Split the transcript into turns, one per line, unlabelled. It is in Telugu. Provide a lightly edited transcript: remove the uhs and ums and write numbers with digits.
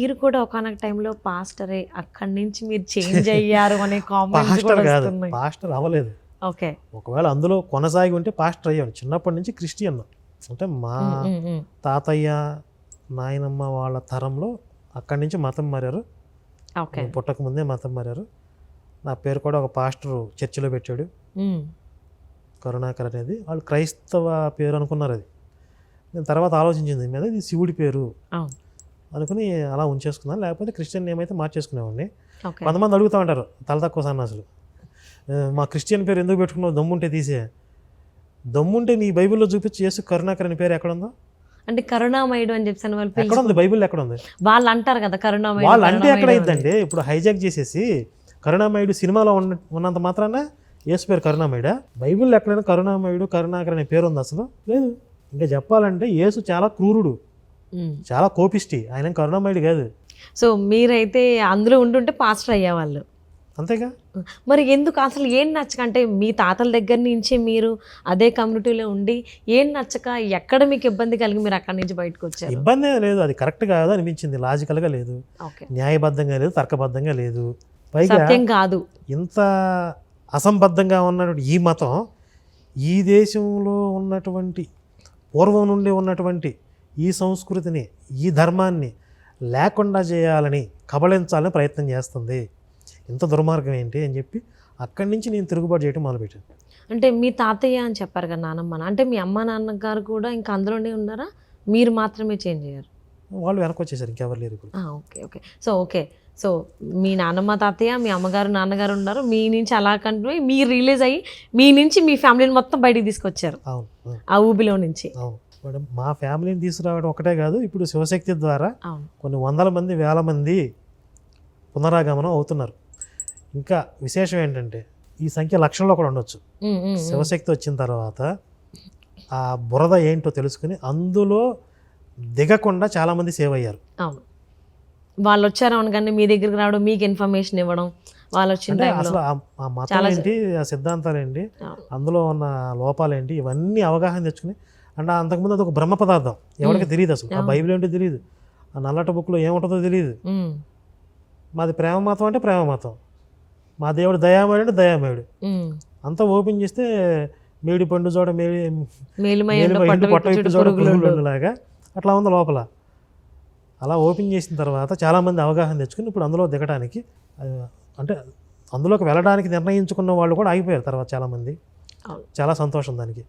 మీరు కూడా ఒకానొక టైంలో పాస్టరే, అక్కడి నుంచి మీరు చేంజ్ అయ్యారు అనే కామెంట్స్
పాస్టర్
కూడా
కాదు,
వస్తున్నాయి.
పాస్టర్ అవ్వలేదు.
ఓకే.
ఒకవేళ అందులో కొనసాగి ఉంటే పాస్టర్ అయ్యాను. చిన్నప్పటి నుంచి క్రిస్టియన్. అంటే మా తాతయ్య నాయనమ్మ వాళ్ళ తరంలో అక్కడి నుంచి మతం మారారు.
ఓకే.
పుట్టక ముందే మతం మారారు. నా పేరు కూడా ఒక పాస్టర్ చర్చిలో పెట్టాడు, కరుణాకర్ అనేది. వాళ్ళు క్రైస్తవ పేరు అనుకున్నారు. అది నేను తర్వాత ఆలోచించింది దీని మీద, ఇది శివుడి పేరు అనుకుని అలా ఉంచేసుకున్నాను. లేకపోతే క్రిస్టియన్ నేమ్ అయితే మార్చేసుకునేవాడిని. కొంతమంది అడుగుతూ ఉంటారు తల తక్కువ సన్నాసులు, మా క్రిస్టియన్ పేరు ఎందుకు పెట్టుకున్నావు, దమ్ముంటే తీసే. దమ్ముంటే నీ బైబిల్లో చూపించి యేసు కరుణాకర్ అనే పేరు ఎక్కడుందో.
అంటే కరుణామయుడు అని చెప్పాను వాళ్ళు
ఎక్కడ ఉంది, బైబిల్ ఎక్కడ ఉంది?
వాళ్ళు అంటారు కదా కరుణామయుడు.
వాళ్ళు అంటే ఎక్కడ అయిద్దండి? ఇప్పుడు హైజాక్ చేసేసి కరుణామయుడు సినిమాలో ఉన్నంత మాత్రాన యేసు పేరు కరుణామయుడా? బైబిల్లో ఎక్కడైనా కరుణామయుడు కరుణాకర్ అనే పేరు ఉంది? అసలు లేదు. ఇంకా చెప్పాలంటే యేసు చాలా క్రూరుడు, చాలా కోపిష్టి. ఆయన కరుణామయుడు కాదు.
సో మీరైతే అందులో ఉంటుంటే పాస్టర్ అయ్యేవాళ్ళు
అంతేగా.
మరి ఎందుకు అసలు ఏం నచ్చక, అంటే మీ తాతల దగ్గర నుంచి మీరు అదే కమ్యూనిటీలో ఉండి ఏం నచ్చక, ఎక్కడ మీకు ఇబ్బంది కలిగి మీరు అక్కడి నుంచి బయటకు వచ్చారు?
ఇబ్బంది లేదు, అది కరెక్ట్ కాదు అనిపించింది. లాజికల్గా లేదు,
ఓకే,
న్యాయబద్ధంగా లేదు, తర్కబద్ధంగా లేదు. పైగా
సత్యం కాదు.
ఇంత అసంబద్ధంగా ఉన్నటువంటి ఈ మతం ఈ దేశంలో ఉన్నటువంటి పూర్వం నుండి ఉన్నటువంటి ఈ సంస్కృతిని, ఈ ధర్మాన్ని లేకుండా చేయాలని, కబళించాలని ప్రయత్నం చేస్తుంది. ఇంత దుర్మార్గం ఏంటి అని చెప్పి అక్కడి నుంచి నేను తిరుగుబాటు చేయడం మొదలుపెట్టాను.
అంటే మీ తాతయ్య అని చెప్పారు కదా నానమ్మ, అంటే మీ అమ్మ నాన్నగారు కూడా ఇంకా అందులోనే ఉన్నారా, మీరు మాత్రమే చేంజ్ అయ్యారు?
వాళ్ళు వెనక్కి వచ్చేసారు, ఇంకెవరు లేరు ఇప్పుడు.
ఓకే. సో మీ నాన్నమ్మ తాతయ్య, మీ అమ్మగారు నాన్నగారు ఉన్నారు, మీ నుంచి అలా కంటిన్యూ మీరు రిలీజ్ అయ్యి మీ నుంచి మీ ఫ్యామిలీని మొత్తం బయటికి తీసుకొచ్చారు.
అవును,
ఆ ఊబిలో నుంచి.
అవును. మా ఫ్యామిలీని తీసుకురావడం ఒకటే కాదు, ఇప్పుడు శివశక్తి ద్వారా కొన్ని వందల మంది, వేల మంది పునరాగమనం అవుతున్నారు. ఇంకా విశేషం ఏంటంటే ఈ సంఖ్య లక్షల్లో కూడా ఉండొచ్చు. శివశక్తి వచ్చిన తర్వాత ఆ బురద ఏంటో తెలుసుకుని అందులో దిగకుండా చాలామంది సేవ్ అయ్యారు.
అవును, వాళ్ళు వచ్చారు అనగానే మీ దగ్గరికి రావడం, మీకు ఇన్ఫర్మేషన్ ఇవ్వడం, వాళ్ళు వచ్చిన
అసలు ఆ మతం ఏంటి, ఆ సిద్ధాంతాలు ఏంటి, అందులో ఉన్న లోపాలు ఏంటి, ఇవన్నీ అవగాహన తెచ్చుకుని. అంటే అంతకుముందు అది ఒక బ్రహ్మ పదార్థం, ఎవరికి తెలియదు అసలు. ఆ బైబిల్ ఏంటో తెలియదు, ఆ నల్లట బుక్లో ఏముంటుందో తెలియదు. మాది ప్రేమ మతం అంటే ప్రేమ మతం, మా దేవుడు దయామయుడు అంటే దయామయుడు. అంతా ఓపెన్ చేస్తే మేడి పండు చోట పొట్ట లాగా అట్లా ఉంది లోపల. అలా ఓపెన్ చేసిన తర్వాత చాలామంది అవగాహన తెచ్చుకుని ఇప్పుడు అందులో దిగడానికి, అంటే అందులోకి వెళ్ళడానికి నిర్ణయించుకున్న వాళ్ళు కూడా ఆగిపోయారు తర్వాత చాలామంది. చాలా సంతోషం దానికి.